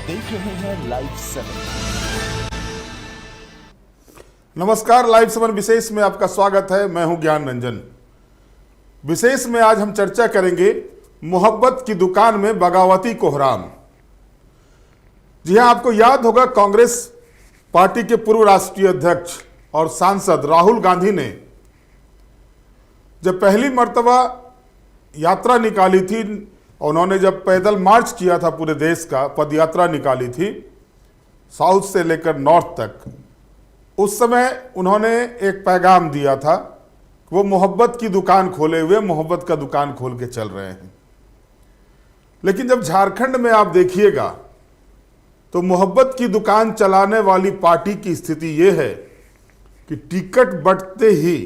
देख रहे हैं लाइव 7। नमस्कार, लाइव 7 विशेष में आपका स्वागत है। मैं हूं ज्ञान रंजन। विशेष में आज हम चर्चा करेंगे मोहब्बत की दुकान में बगावती कोहराम। जी हां, आपको याद होगा कांग्रेस पार्टी के पूर्व राष्ट्रीय अध्यक्ष और सांसद राहुल गांधी ने जब पहली मर्तबा यात्रा निकाली थी, उन्होंने जब पैदल मार्च किया था, पूरे देश का पदयात्रा निकाली थी साउथ से लेकर नॉर्थ तक, उस समय उन्होंने एक पैगाम दिया था। वो मोहब्बत की दुकान खोले हुए, मोहब्बत का दुकान खोल के चल रहे हैं। लेकिन जब झारखंड में आप देखिएगा तो मोहब्बत की दुकान चलाने वाली पार्टी की स्थिति ये है कि टिकट बंटते ही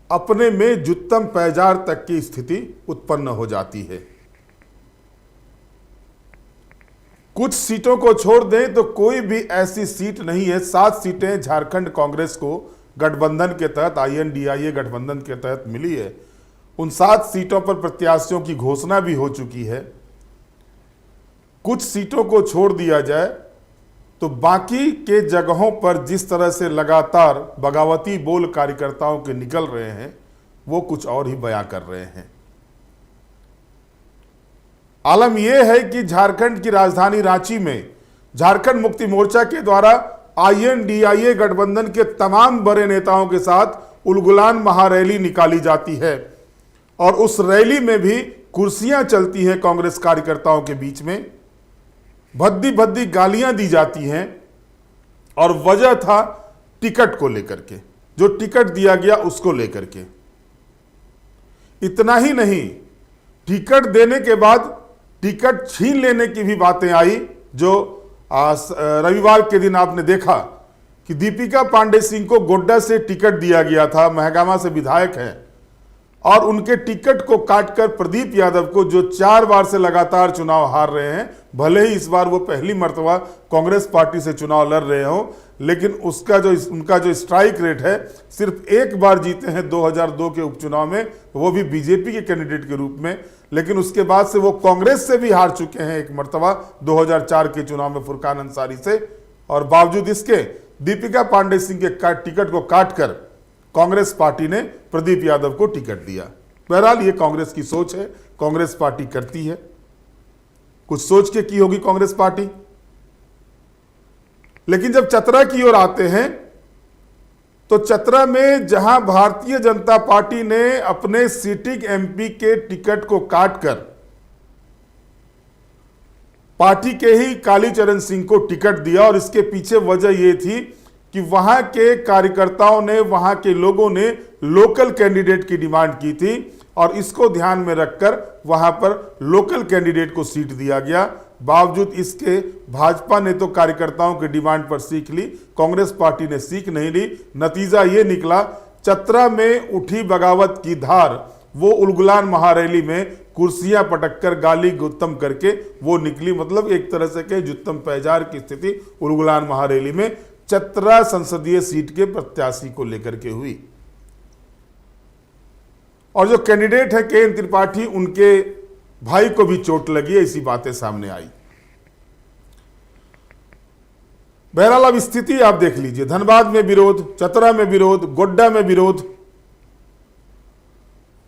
अपने में जुत्तम पैजार तक की स्थिति उत्पन्न हो जाती है। कुछ सीटों को छोड़ दें तो कोई भी ऐसी सीट नहीं है। 7 सीटें झारखंड कांग्रेस को गठबंधन के तहत, INDIA गठबंधन के तहत मिली है। उन 7 सीटों पर प्रत्याशियों की घोषणा भी हो चुकी है। कुछ सीटों को छोड़ दिया जाए तो बाकी के जगहों पर जिस तरह से लगातार बगावती बोल कार्यकर्ताओं के निकल रहे हैं, वो कुछ और ही बयां कर रहे हैं। आलम यह है कि झारखंड की राजधानी रांची में झारखंड मुक्ति मोर्चा के द्वारा INDIA गठबंधन के तमाम बड़े नेताओं के साथ उलगुलान महारैली निकाली जाती है और उस रैली में भी कुर्सियां चलती हैं कांग्रेस कार्यकर्ताओं के बीच में। भद्दी भद्दी गालियां दी जाती हैं और वजह था टिकट को लेकर के, जो टिकट दिया गया उसको लेकर के। इतना ही नहीं, टिकट देने के बाद टिकट छीन लेने की भी बातें आई। जो रविवार के दिन आपने देखा कि दीपिका पांडे सिंह को गोड्डा से टिकट दिया गया था, महगामा से विधायक हैं, और उनके टिकट को काटकर प्रदीप यादव को, जो 4 बार से लगातार चुनाव हार रहे हैं, भले ही इस बार वो पहली मर्तबा कांग्रेस पार्टी से चुनाव लड़ रहे हो, लेकिन उनका जो स्ट्राइक रेट है, सिर्फ एक बार जीते हैं 2002 के उपचुनाव में, वो भी बीजेपी के कैंडिडेट के रूप में। लेकिन उसके बाद से वो कांग्रेस से भी हार चुके हैं एक मर्तबा 2004 के चुनाव में फुरकान अंसारी से। और बावजूद इसके दीपिका पांडे सिंह के टिकट को काटकर कांग्रेस पार्टी ने प्रदीप यादव को टिकट दिया। बहरहाल ये कांग्रेस की सोच है, कांग्रेस पार्टी करती है। कुछ सोच के की होगी कांग्रेस पार्टी। लेकिन जब चतरा की ओर आते हैं तो चतरा में जहां भारतीय जनता पार्टी ने अपने सिटिंग MP के टिकट को काटकर पार्टी के ही कालीचरण सिंह को टिकट दिया, और इसके पीछे वजह यह थी कि वहां के कार्यकर्ताओं ने, वहां के लोगों ने लोकल कैंडिडेट की डिमांड की थी, और इसको ध्यान में रखकर वहां पर लोकल कैंडिडेट को सीट दिया गया। बावजूद इसके भाजपा ने तो कार्यकर्ताओं की डिमांड पर सीख ली, कांग्रेस पार्टी ने सीख नहीं ली। नतीजा ये निकला, चतरा में उठी बगावत की धार, वो उलगुलान महारैली में कुर्सियां पटककर गाली गुत्तम करके वो निकली। मतलब एक तरह से कहे जुत्तम पैजार की स्थिति उलगुलान महारैली में चतरा संसदीय सीट के प्रत्याशी को लेकर के हुई। और जो कैंडिडेट है KN त्रिपाठी, उनके भाई को भी चोट लगी है, ऐसी बातें सामने आई। बहरहाल अब स्थिति आप देख लीजिए, धनबाद में विरोध, चतरा में विरोध, गोड्डा में विरोध।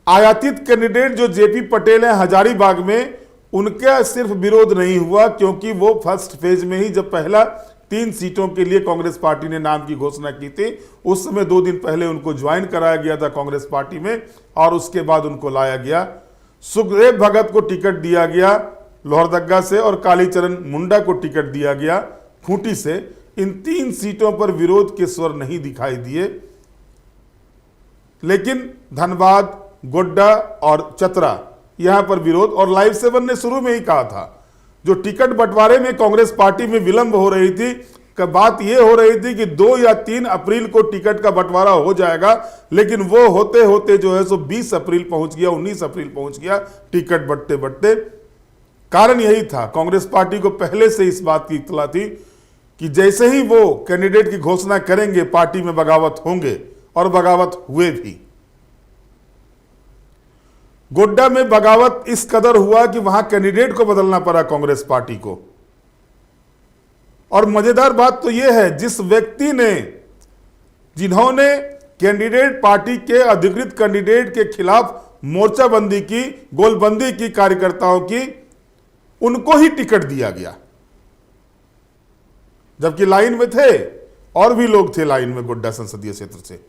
आयातित कैंडिडेट जो JP पटेल हैं हजारीबाग में, उनका सिर्फ विरोध नहीं हुआ, क्योंकि वो फर्स्ट फेज में ही जब पहला 3 सीटों के लिए कांग्रेस पार्टी ने नाम की घोषणा की थी, उस समय 2 दिन पहले उनको ज्वाइन कराया गया था कांग्रेस पार्टी में, और उसके बाद उनको लाया गया। सुखदेव भगत को टिकट दिया गया लोहरदगा से, और कालीचरण मुंडा को टिकट दिया गया खूंटी से। इन 3 सीटों पर विरोध के स्वर नहीं दिखाई दिए, लेकिन धनबाद, गोड्डा और चतरा, यहां पर विरोध। और लाइव 7 ने शुरू में ही कहा था, जो टिकट बंटवारे में कांग्रेस पार्टी में विलंब हो रही थी, बात यह हो रही थी कि 2 या 3 अप्रैल को टिकट का बंटवारा हो जाएगा, लेकिन वो होते होते जो है सो 20 अप्रैल पहुंच गया, 19 अप्रैल पहुंच गया टिकट बंटते बंटते। कारण यही था, कांग्रेस पार्टी को पहले से इस बात की इत्तला थी कि जैसे ही वो कैंडिडेट की घोषणा करेंगे, पार्टी में बगावत होंगे, और बगावत हुए भी। गोड्डा में बगावत इस कदर हुआ कि वहां कैंडिडेट को बदलना पड़ा कांग्रेस पार्टी को। और मजेदार बात तो यह है, जिस व्यक्ति ने, जिन्होंने कैंडिडेट, पार्टी के अधिकृत कैंडिडेट के खिलाफ मोर्चाबंदी की, गोलबंदी की कार्यकर्ताओं की, उनको ही टिकट दिया गया, जबकि लाइन में थे और भी लोग थे लाइन में गोड्डा संसदीय क्षेत्र से,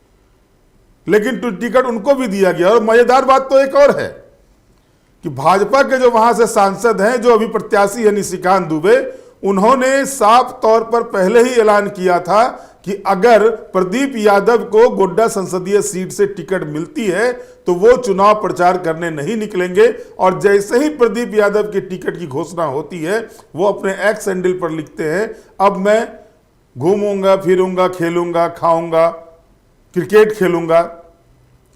लेकिन टिकट उनको भी दिया गया। और मजेदार बात तो एक और है कि भाजपा के जो वहां से सांसद हैं, जो अभी प्रत्याशी है निशिकांत दुबे, उन्होंने साफ तौर पर पहले ही ऐलान किया था कि अगर प्रदीप यादव को गोड्डा संसदीय सीट से टिकट मिलती है तो वो चुनाव प्रचार करने नहीं निकलेंगे। और जैसे ही प्रदीप यादव की टिकट की घोषणा होती है, वो अपने एक्स हैंडल पर लिखते हैं, अब मैं घूमूंगा, फिरूंगा, खेलूंगा, खाऊंगा, क्रिकेट खेलूंगा,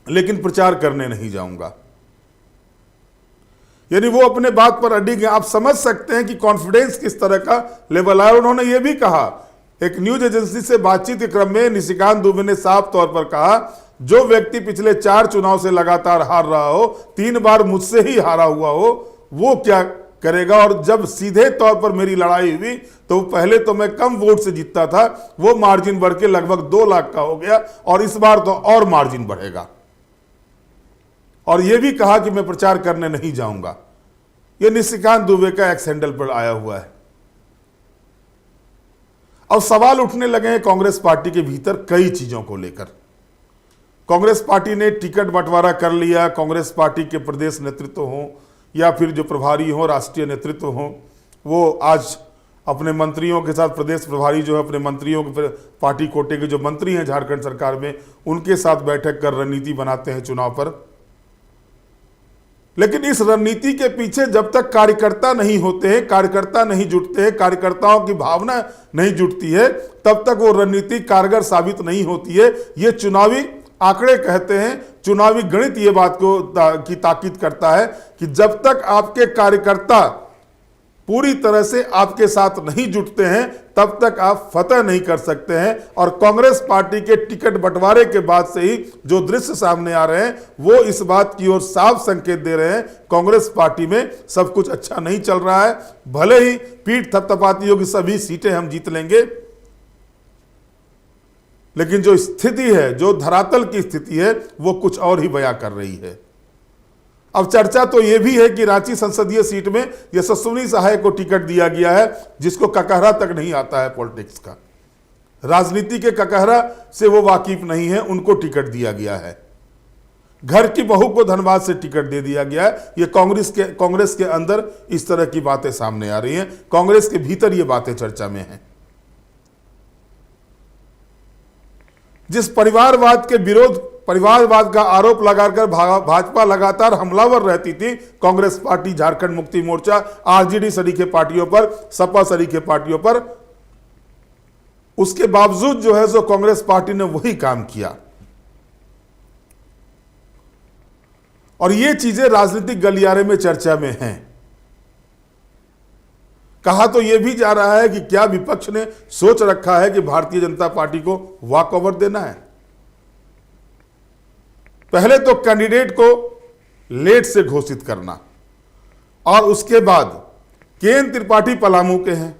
लेकिन प्रचार करने नहीं जाऊंगा। यानी वो अपने बात पर अडिग हैं। आप समझ सकते हैं कि कॉन्फिडेंस किस तरह का लेवल है। उन्होंने ये भी कहा, एक न्यूज एजेंसी से बातचीत के क्रम में निशिकांत दुबे ने साफ तौर पर कहा, जो व्यक्ति पिछले 4 चुनाव से लगातार हार रहा हो, 3 बार मुझसे ही हारा हुआ हो, वो क्या करेगा। और जब सीधे तौर पर मेरी लड़ाई हुई तो पहले तो मैं कम वोट से जीतता था, वो मार्जिन बढ़ के लगभग 2 लाख का हो गया, और इस बार तो और मार्जिन बढ़ेगा। और यह भी कहा कि मैं प्रचार करने नहीं जाऊंगा। यह निशिकांत दुबे का एक्स हैंडल पर आया हुआ है। अब सवाल उठने लगे हैं कांग्रेस पार्टी के भीतर कई चीजों को लेकर। कांग्रेस पार्टी ने टिकट बंटवारा कर लिया। कांग्रेस पार्टी के प्रदेश नेतृत्व हो या फिर जो प्रभारी हो, राष्ट्रीय नेतृत्व हो, वो आज अपने मंत्रियों के साथ, प्रदेश प्रभारी जो है अपने मंत्रियों के, पार्टी कोटे के जो मंत्री हैं झारखंड सरकार में, उनके साथ बैठक कर रणनीति बनाते हैं चुनाव पर। लेकिन इस रणनीति के पीछे जब तक कार्यकर्ता नहीं होते हैं, कार्यकर्ता नहीं जुटते हैं, कार्यकर्ताओं की भावना नहीं जुटती है, तब तक वो रणनीति कारगर साबित नहीं होती है। ये चुनावी आंकड़े कहते हैं, चुनावी गणित ये बात को की ताकीद करता है कि जब तक आपके कार्यकर्ता पूरी तरह से आपके साथ नहीं जुटते हैं, तब तक आप फतह नहीं कर सकते हैं। और कांग्रेस पार्टी के टिकट बंटवारे के बाद से ही जो दृश्य सामने आ रहे हैं, वो इस बात की ओर साफ संकेत दे रहे हैं, कांग्रेस पार्टी में सब कुछ अच्छा नहीं चल रहा है। भले ही पीठ थपथपाती होगी, सभी सीटें हम जीत लेंगे, लेकिन जो स्थिति है, जो धरातल की स्थिति है, वो कुछ और ही बयां कर रही है। अब चर्चा तो यह भी है कि रांची संसदीय सीट में यशस्विनी सहाय को टिकट दिया गया है, जिसको ककहरा तक नहीं आता है पॉलिटिक्स का, राजनीति के ककहरा से वो वाकिफ नहीं है, उनको टिकट दिया गया है। घर की बहू को धनबाद से टिकट दे दिया गया है। ये कांग्रेस के अंदर इस तरह की बातें सामने आ रही हैं, कांग्रेस के भीतर ये बातें चर्चा में हैं। जिस परिवारवाद के विरोध, परिवारवाद का आरोप लगाकर भाजपा लगातार हमलावर रहती थी, कांग्रेस पार्टी, झारखंड मुक्ति मोर्चा, आरजेडी सरीखे पार्टियों पर, सपा सरीखे पार्टियों पर, उसके बावजूद जो है सो कांग्रेस पार्टी ने वही काम किया। और ये चीजें राजनीतिक गलियारे में चर्चा में हैं। कहा तो यह भी जा रहा है कि क्या विपक्ष ने सोच रखा है कि भारतीय जनता पार्टी को वॉक ओवर देना है। पहले तो कैंडिडेट को लेट से घोषित करना, और उसके बाद केएन त्रिपाठी पलामू के हैं,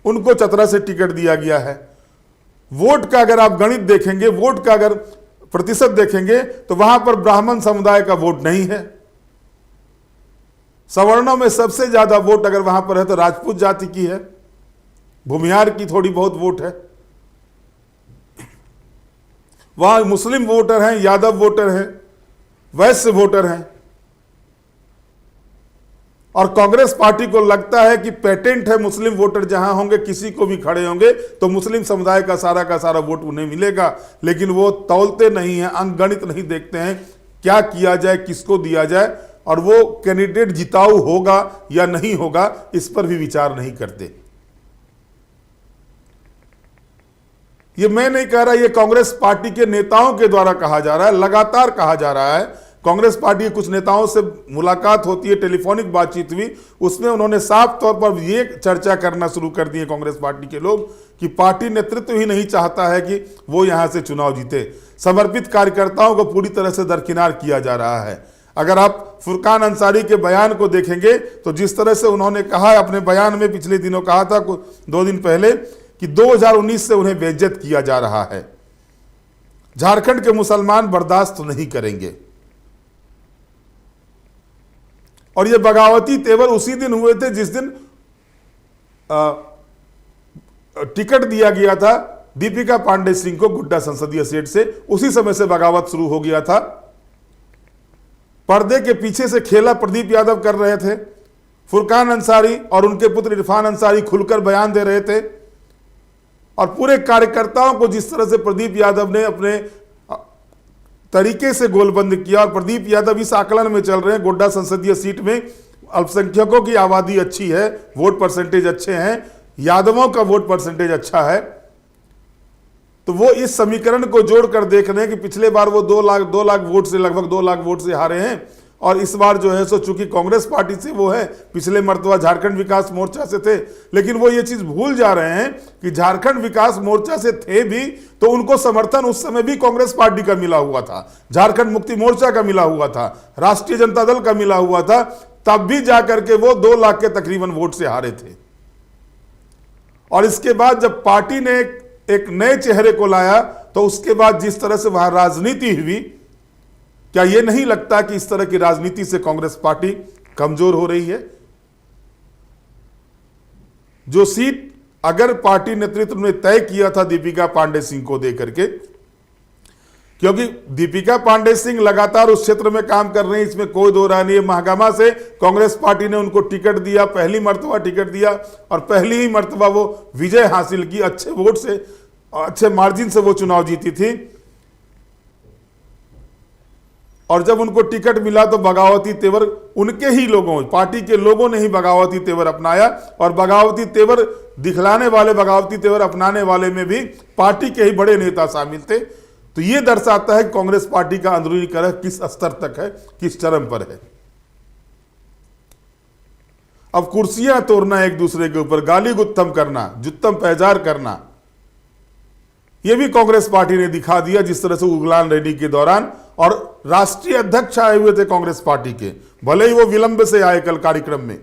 उनको चतरा से टिकट दिया गया है। वोट का अगर आप गणित देखेंगे, वोट का अगर प्रतिशत देखेंगे, तो वहां पर ब्राह्मण समुदाय का वोट नहीं है। सवर्णों में सबसे ज्यादा वोट अगर वहां पर है तो राजपूत जाति की है, भूमिहार की थोड़ी बहुत वोट है, वहां मुस्लिम वोटर हैं, यादव वोटर हैं, वैश्य वोटर हैं। और कांग्रेस पार्टी को लगता है कि पेटेंट है, मुस्लिम वोटर जहां होंगे, किसी को भी खड़े होंगे तो मुस्लिम समुदाय का सारा वोट उन्हें मिलेगा। लेकिन वो तौलते नहीं हैं, अंकगणित नहीं देखते हैं, क्या किया जाए, किसको दिया जाए, और वो कैंडिडेट जिताऊ होगा या नहीं होगा, इस पर भी विचार नहीं करते। ये मैं नहीं कह रहा, ये कांग्रेस पार्टी के नेताओं के द्वारा कहा जा रहा है, लगातार कहा जा रहा है। कांग्रेस पार्टी के कुछ नेताओं से मुलाकात होती है, टेलीफोनिक बातचीत हुई, उसमें उन्होंने साफ तौर पर ये चर्चा करना शुरू कर दी है कांग्रेस पार्टी के लोग कि पार्टी नेतृत्व ही नहीं चाहता है कि वो यहां से चुनाव जीते। समर्पित कार्यकर्ताओं को पूरी तरह से दरकिनार किया जा रहा है। अगर आप फुरकान अंसारी के बयान को देखेंगे तो जिस तरह से उन्होंने कहा अपने बयान में, पिछले दिनों कहा था 2 दिन पहले, कि 2019 से उन्हें बेइज्जत किया जा रहा है, झारखंड के मुसलमान बर्दाश्त नहीं करेंगे। और ये बगावती तेवर उसी दिन हुए थे जिस दिन टिकट दिया गया था दीपिका पांडे सिंह को गोड्डा संसदीय सीट से। उसी समय से बगावत शुरू हो गया था। पर्दे के पीछे से खेला प्रदीप यादव कर रहे थे। फुरकान अंसारी और उनके पुत्र इरफान अंसारी खुलकर बयान दे रहे थे, और पूरे कार्यकर्ताओं को जिस तरह से प्रदीप यादव ने अपने तरीके से गोलबंद किया। और प्रदीप यादव इस आकलन में चल रहे हैं, गोड्डा संसदीय सीट में अल्पसंख्यकों की आबादी अच्छी है, वोट परसेंटेज अच्छे हैं, यादवों का वोट परसेंटेज अच्छा है, तो वो इस समीकरण को जोड़कर देख रहे हैं कि पिछले बार वो 2 लाख वोट से, लगभग 2 लाख वोट से हारे हैं, और इस बार जो है सो चूंकि कांग्रेस पार्टी से वो है, पिछले मर्तबा झारखंड विकास मोर्चा से थे, लेकिन वो ये चीज भूल जा रहे हैं कि झारखंड विकास मोर्चा से थे भी तो उनको समर्थन उस समय भी कांग्रेस पार्टी का मिला हुआ था, झारखंड मुक्ति मोर्चा का मिला हुआ था, राष्ट्रीय जनता दल का मिला हुआ था, तब भी जाकर के वो 2 लाख के तकरीबन वोट से हारे थे। और इसके बाद जब पार्टी ने एक नए चेहरे को लाया तो उसके बाद जिस तरह से वहां राजनीति हुई, क्या यह नहीं लगता कि इस तरह की राजनीति से कांग्रेस पार्टी कमजोर हो रही है? जो सीट अगर पार्टी नेतृत्व ने तय किया था दीपिका पांडे सिंह को देकर के, क्योंकि दीपिका पांडे सिंह लगातार उस क्षेत्र में काम कर रहे हैं, इसमें कोई दो राय नहीं है। महागामा से कांग्रेस पार्टी ने उनको टिकट दिया, पहली मर्तबा टिकट दिया, और पहली ही मर्तबा वो विजय हासिल की, अच्छे वोट से, अच्छे मार्जिन से वो चुनाव जीती थी। और जब उनको टिकट मिला तो बगावती तेवर उनके ही लोगों, पार्टी के लोगों ने ही बगावती तेवर अपनाया, और बगावती तेवर दिखलाने वाले, बगावती तेवर अपनाने वाले में भी पार्टी के ही बड़े नेता शामिल थे। तो यह दर्शाता है कि कांग्रेस पार्टी का अंदरूनी कलह किस स्तर तक है, किस चरम पर है। अब कुर्सियां तोड़ना एक दूसरे के ऊपर, गाली गुत्तम करना, जुत्तम पैजार करना, यह भी कांग्रेस पार्टी ने दिखा दिया जिस तरह से उगलान रैली के दौरान। और राष्ट्रीय अध्यक्ष आए हुए थे कांग्रेस पार्टी के, भले ही वो विलंब से आए, कल कार्यक्रम में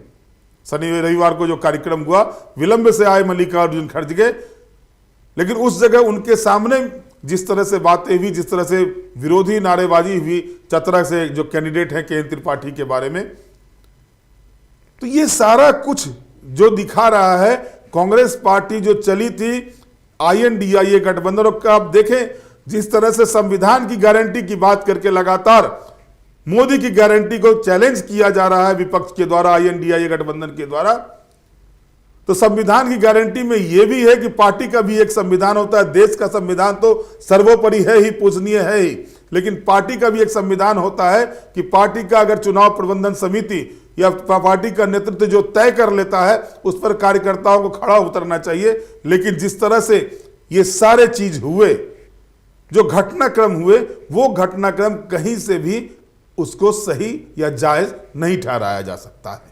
शनिवार रविवार को जो कार्यक्रम हुआ विलंब से आए मल्लिकार्जुन खड़गे, लेकिन उस जगह उनके सामने जिस तरह से बातें हुई, जिस तरह से विरोधी नारेबाजी हुई चतरा से जो कैंडिडेट हैं के त्रिपाठी के बारे में, तो ये सारा कुछ जो दिखा रहा है कांग्रेस पार्टी जो चली थी INDIA गठबंधन का। आप देखें जिस तरह से संविधान की गारंटी की बात करके लगातार मोदी की गारंटी को चैलेंज किया जा रहा है विपक्ष के द्वारा, INDIA गठबंधन के द्वारा, तो संविधान की गारंटी में यह भी है कि पार्टी का भी एक संविधान होता है। देश का संविधान तो सर्वोपरि है ही, पूजनीय है ही, लेकिन पार्टी का भी एक संविधान होता है कि पार्टी का अगर चुनाव प्रबंधन समिति या पार्टी का नेतृत्व जो तय कर लेता है उस पर कार्यकर्ताओं को खड़ा उतरना चाहिए। लेकिन जिस तरह से ये सारे चीज हुए, जो घटनाक्रम हुए, वो घटनाक्रम कहीं से भी उसको सही या जायज नहीं ठहराया जा सकता है।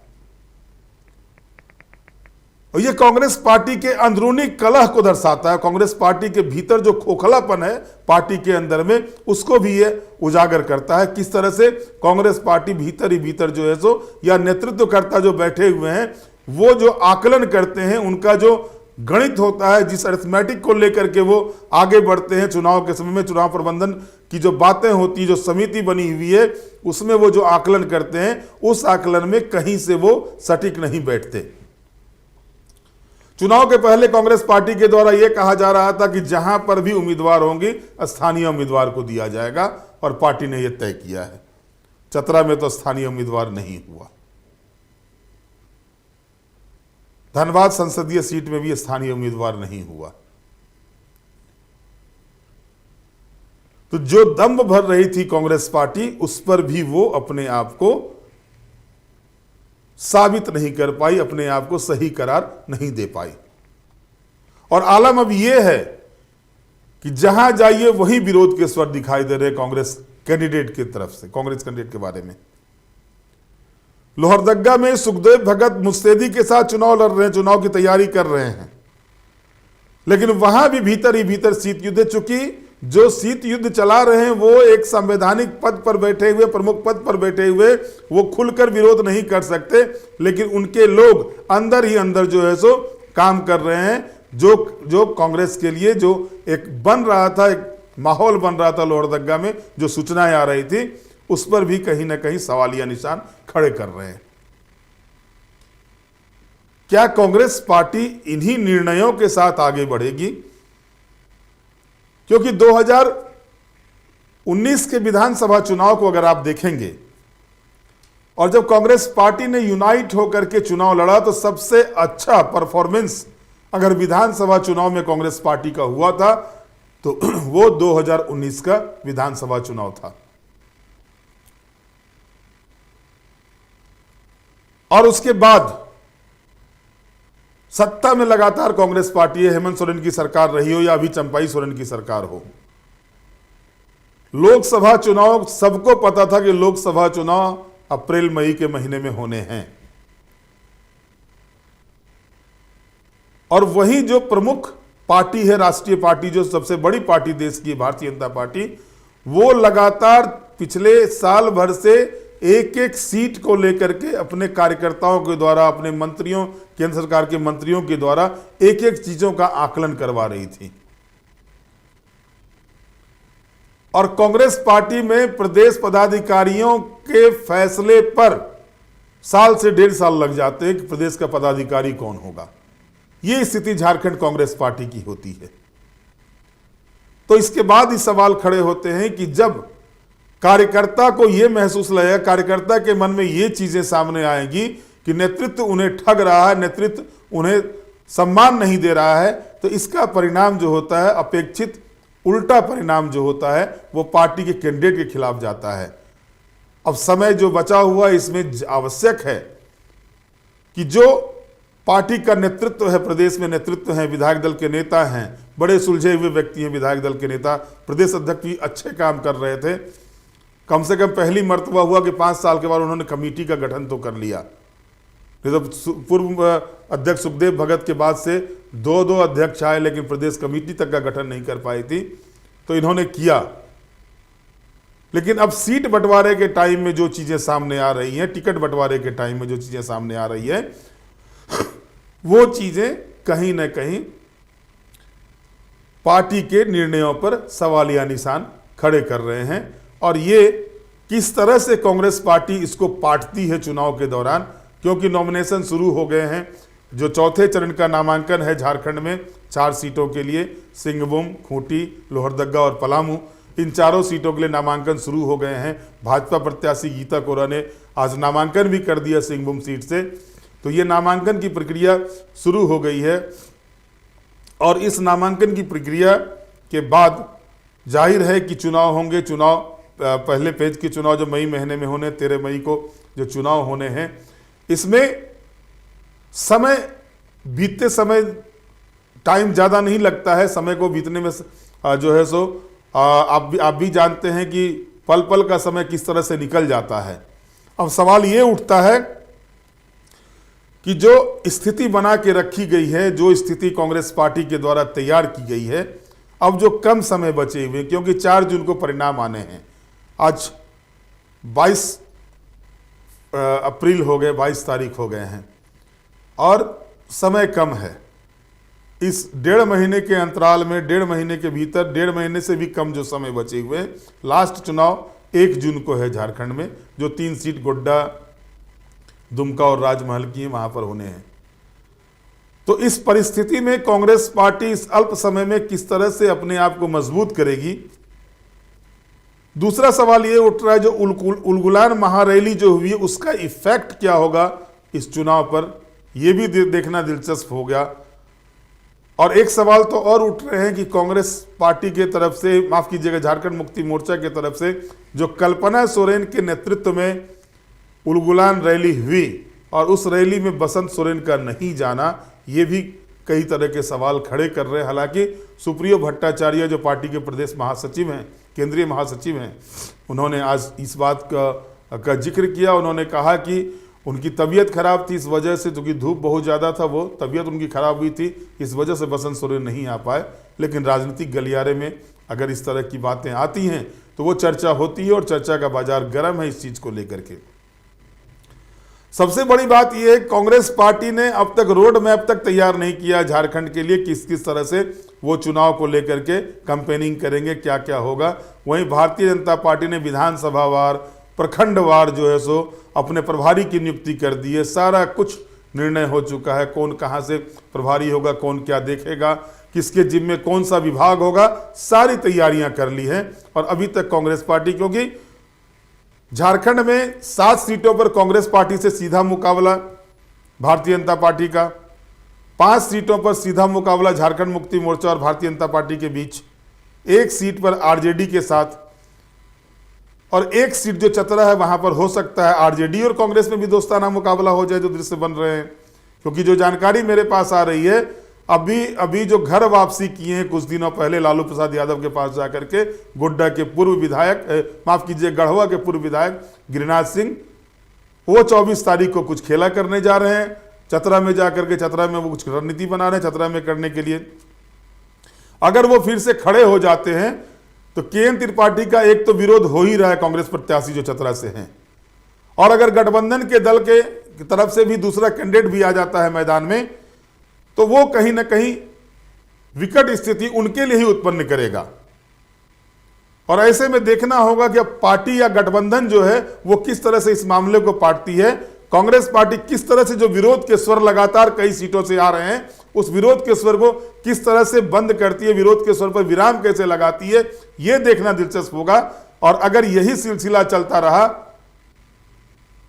और ये कांग्रेस पार्टी के अंदरूनी कलह को दर्शाता है। कांग्रेस पार्टी के भीतर जो खोखलापन है पार्टी के अंदर में, उसको भी ये उजागर करता है। किस तरह से कांग्रेस पार्टी भीतर ही भीतर जो है सो, या नेतृत्वकर्ता जो बैठे हुए हैं वो जो आकलन करते हैं, उनका जो गणित होता है, जिस अरिथमेटिक को लेकर के वो आगे बढ़ते हैं चुनाव के समय में, चुनाव प्रबंधन की जो बातें होती, जो समिति बनी हुई है उसमें वो जो आकलन करते हैं, उस आकलन में कहीं से वो सटीक नहीं बैठते। चुनाव के पहले कांग्रेस पार्टी के द्वारा यह कहा जा रहा था कि जहां पर भी उम्मीदवार होंगे स्थानीय उम्मीदवार को दिया जाएगा, और पार्टी ने यह तय किया है। चतरा में तो स्थानीय उम्मीदवार नहीं हुआ, धनबाद संसदीय सीट में भी स्थानीय उम्मीदवार नहीं हुआ। तो जो दंभ भर रही थी कांग्रेस पार्टी, उस पर भी वो अपने आप को साबित नहीं कर पाई, अपने आप को सही करार नहीं दे पाई। और आलम अब यह है कि जहां जाइए वहीं विरोध के स्वर दिखाई दे रहे कांग्रेस कैंडिडेट की तरफ से, कांग्रेस कैंडिडेट के बारे में। लोहरदगा में सुखदेव भगत मुस्तैदी के साथ चुनाव लड़ रहे हैं, चुनाव की तैयारी कर रहे हैं, लेकिन वहां भी भीतर ही भीतर सीट युद्ध, चूंकि जो शीत युद्ध चला रहे हैं वो एक संवैधानिक पद पर बैठे हुए, प्रमुख पद पर बैठे हुए, वो खुलकर विरोध नहीं कर सकते, लेकिन उनके लोग अंदर ही अंदर जो है सो काम कर रहे हैं। जो कांग्रेस के लिए जो एक बन रहा था, एक माहौल बन रहा था लोहरदगा में, जो सूचनाएं आ रही थी, उस पर भी कहीं ना कहीं सवालिया निशान खड़े कर रहे हैं। क्या कांग्रेस पार्टी इन्हीं निर्णयों के साथ आगे बढ़ेगी? क्योंकि 2019 के विधानसभा चुनाव को अगर आप देखेंगे, और जब कांग्रेस पार्टी ने यूनाइट होकर के चुनाव लड़ा, तो सबसे अच्छा परफॉर्मेंस अगर विधानसभा चुनाव में कांग्रेस पार्टी का हुआ था तो वो 2019 का विधानसभा चुनाव था। और उसके बाद सत्ता में लगातार कांग्रेस पार्टी है, हेमंत सोरेन की सरकार रही हो या अभी चंपाई सोरेन की सरकार हो। लोकसभा चुनाव, सबको पता था कि लोकसभा चुनाव अप्रैल मई के महीने में होने हैं, और वही जो प्रमुख पार्टी है, राष्ट्रीय पार्टी, जो सबसे बड़ी पार्टी देश की भारतीय जनता पार्टी, वो लगातार पिछले साल भर से एक एक सीट को लेकर के अपने कार्यकर्ताओं के द्वारा, अपने मंत्रियों, केंद्र सरकार के मंत्रियों के द्वारा एक एक चीजों का आकलन करवा रही थी। और कांग्रेस पार्टी में प्रदेश पदाधिकारियों के फैसले पर साल से 1.5 साल लग जाते हैं कि प्रदेश का पदाधिकारी कौन होगा। यह स्थिति झारखंड कांग्रेस पार्टी की होती है। तो इसके बाद ही सवाल खड़े होते हैं कि जब कार्यकर्ता को यह महसूस लगेगा, कार्यकर्ता के मन में ये चीजें सामने आएंगी कि नेतृत्व उन्हें ठग रहा है, नेतृत्व उन्हें सम्मान नहीं दे रहा है, तो इसका परिणाम जो होता है, अपेक्षित उल्टा परिणाम जो होता है, वो पार्टी के कैंडिडेट के खिलाफ जाता है। अब समय जो बचा हुआ, इसमें आवश्यक है कि जो पार्टी का नेतृत्व है, प्रदेश में नेतृत्व है, विधायक दल के नेता हैं, बड़े सुलझे हुए व्यक्ति हैं विधायक दल के नेता, प्रदेश अध्यक्ष भी अच्छे काम कर रहे थे। कम से कम पहली मर्तबा हुआ कि 5 साल के बाद उन्होंने कमेटी का गठन तो कर लिया। नहीं तो पूर्व अध्यक्ष सुखदेव भगत के बाद से 2 अध्यक्ष आए, लेकिन प्रदेश कमेटी तक का गठन नहीं कर पाई थी, तो इन्होंने किया। लेकिन अब सीट बंटवारे के टाइम में जो चीजें सामने आ रही हैं, टिकट बंटवारे के टाइम में जो चीजें सामने आ रही है, वो चीजें कहीं ना कहीं पार्टी के निर्णयों पर सवालिया निशान खड़े कर रहे हैं। और ये किस तरह से कांग्रेस पार्टी इसको पाटती है चुनाव के दौरान, क्योंकि नॉमिनेशन शुरू हो गए हैं। जो चौथे चरण का नामांकन है झारखंड में 4 सीटों के लिए, सिंहभूम, खूंटी, लोहरदगा और पलामू, इन 4 सीटों के लिए नामांकन शुरू हो गए हैं। भाजपा प्रत्याशी गीता कोरा ने आज नामांकन भी कर दिया सिंहभूम सीट से। तो ये नामांकन की प्रक्रिया शुरू हो गई है, और इस नामांकन की प्रक्रिया के बाद जाहिर है कि चुनाव होंगे। चुनाव पहले पेज के चुनाव जो मई महीने में होने, 13 मई को जो चुनाव होने हैं, इसमें समय बीतते समय टाइम ज़्यादा नहीं लगता है। समय को बीतने में जो है सो आप भी जानते हैं कि पल पल का समय किस तरह से निकल जाता है। अब सवाल ये उठता है कि जो स्थिति बना के रखी गई है, जो स्थिति कांग्रेस पार्टी के द्वारा तैयार की गई है, अब जो कम समय बचे हुए, क्योंकि 4 जून को परिणाम आने हैं, आज 22 अप्रैल हो गए, 22 तारीख हो गए हैं, और समय कम है। इस 1.5 महीने के अंतराल में, 1.5 महीने के भीतर, 1.5 महीने से भी कम जो समय बचे हुए हैं, लास्ट चुनाव 1 जून को है झारखंड में, जो 3 सीट गोड्डा, दुमका और राजमहल की वहां पर होने हैं। तो इस परिस्थिति में कांग्रेस पार्टी इस अल्प समय में किस तरह से अपने आप को मजबूत करेगी। दूसरा सवाल ये उठ रहा है, जो उलगुलान महारैली जो हुई है, उसका इफेक्ट क्या होगा इस चुनाव पर, यह भी देखना दिलचस्प हो गया। और एक सवाल तो और उठ रहे हैं कि कांग्रेस पार्टी के तरफ से, माफ कीजिएगा, झारखंड मुक्ति मोर्चा के तरफ से जो कल्पना सोरेन के नेतृत्व में उलगुलान रैली हुई, और उस रैली में बसंत सोरेन का नहीं जाना, ये भी कई तरह के सवाल खड़े कर रहे हैं। हालांकि सुप्रियो भट्टाचार्य जो पार्टी के प्रदेश महासचिव हैं, केंद्रीय महासचिव हैं, उन्होंने आज इस बात का जिक्र किया। उन्होंने कहा कि उनकी तबीयत खराब थी, इस वजह से, क्योंकि धूप बहुत ज़्यादा था, वो तबीयत उनकी खराब हुई थी, इस वजह से बसंत सोरेन नहीं आ पाए। लेकिन राजनीतिक गलियारे में अगर इस तरह की बातें आती हैं तो वो चर्चा होती है और चर्चा का बाजार गर्म है इस चीज को लेकर के। सबसे बड़ी बात यह है कांग्रेस पार्टी ने अब तक रोड मैप तक तैयार नहीं किया झारखंड के लिए, किस किस तरह से वो चुनाव को लेकर के कैंपेनिंग करेंगे, क्या क्या होगा। वहीं भारतीय जनता पार्टी ने विधानसभावार प्रखंडवार जो है सो अपने प्रभारी की नियुक्ति कर दी है। सारा कुछ निर्णय हो चुका है, कौन कहां से प्रभारी होगा, कौन क्या देखेगा, किसके जिम्मे कौन सा विभाग होगा, सारी तैयारियां कर ली हैं। और अभी तक कांग्रेस पार्टी, क्योंकि झारखंड में 7 सीटों पर कांग्रेस पार्टी से सीधा मुकाबला भारतीय जनता पार्टी का, 5 सीटों पर सीधा मुकाबला झारखंड मुक्ति मोर्चा और भारतीय जनता पार्टी के बीच, 1 सीट पर आरजेडी के साथ, और 1 सीट जो चतरा है वहां पर हो सकता है आरजेडी और कांग्रेस में भी दोस्ताना मुकाबला हो जाए, जो दृश्य बन रहे हैं। क्योंकि जो जानकारी मेरे पास आ रही है, अभी जो घर वापसी किए हैं कुछ दिनों पहले लालू प्रसाद यादव के पास जाकर के, गोड्डा के पूर्व विधायक, माफ कीजिए गढ़वा के पूर्व विधायक गिरिराज सिंह, वो 24 तारीख को कुछ खेला करने जा रहे हैं चतरा में जाकर के। चतरा में वो कुछ रणनीति बना रहे हैं चतरा में करने के लिए। अगर वो फिर से खड़े हो जाते हैं तो के.एन. त्रिपाठी का एक तो विरोध हो ही रहा है कांग्रेस प्रत्याशी जो चतरा से हैं, और अगर गठबंधन के दल के तरफ से भी दूसरा कैंडिडेट भी आ जाता है मैदान में, तो वो कहीं ना कहीं विकट स्थिति उनके लिए ही उत्पन्न करेगा। और ऐसे में देखना होगा कि अब पार्टी या गठबंधन जो है वो किस तरह से इस मामले को पाटती है। कांग्रेस पार्टी किस तरह से जो विरोध के स्वर लगातार कई सीटों से आ रहे हैं, उस विरोध के स्वर को किस तरह से बंद करती है, विरोध के स्वर पर विराम कैसे लगाती है, यह देखना दिलचस्प होगा। और अगर यही सिलसिला चलता रहा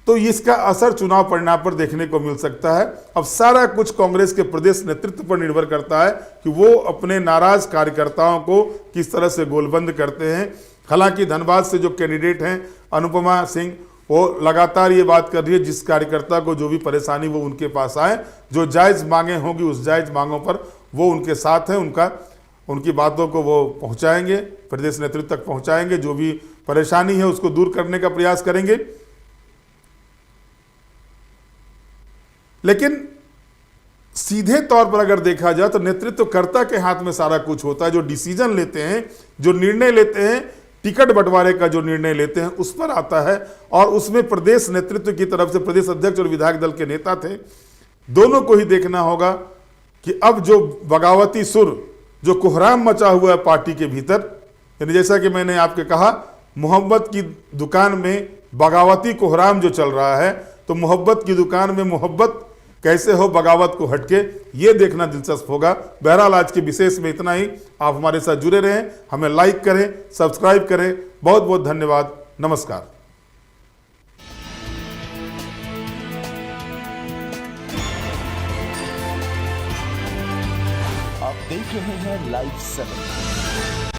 तो इसका असर चुनाव परिणाम पर देखने को मिल सकता है। अब सारा कुछ कांग्रेस के प्रदेश नेतृत्व पर निर्भर करता है कि वो अपने नाराज कार्यकर्ताओं को किस तरह से गोलबंद करते हैं। हालांकि धनबाद से जो कैंडिडेट हैं अनुपमा सिंह, वो लगातार ये बात कर रही है जिस कार्यकर्ता को जो भी परेशानी वो उनके पास आए, जो जायज़ मांगे होंगी उस जायज़ मांगों पर वो उनके साथ हैं, उनकी बातों को वो पहुंचाएंगे, प्रदेश नेतृत्व तक पहुंचाएंगे, जो भी परेशानी है उसको दूर करने का प्रयास करेंगे। लेकिन सीधे तौर पर अगर देखा जाए तो नेतृत्वकर्ता के हाथ में सारा कुछ होता है। जो डिसीजन लेते हैं, जो निर्णय लेते हैं, टिकट बंटवारे का जो निर्णय लेते हैं उस पर आता है। और उसमें प्रदेश नेतृत्व की तरफ से प्रदेश अध्यक्ष और विधायक दल के नेता थे, दोनों को ही देखना होगा कि अब जो बगावती सुर, जो कोहराम मचा हुआ है पार्टी के भीतर, यानी जैसा कि मैंने आपके कहा मोहब्बत की दुकान में बगावती कोहराम जो चल रहा है, तो मोहब्बत की दुकान में मोहब्बत कैसे हो बगावत को हटके, ये देखना दिलचस्प होगा। बहरहाल आज के विशेष में इतना ही। आप हमारे साथ जुड़े रहें, हमें लाइक करें, सब्सक्राइब करें। बहुत बहुत धन्यवाद। नमस्कार। आप देख रहे हैं लाइव 7।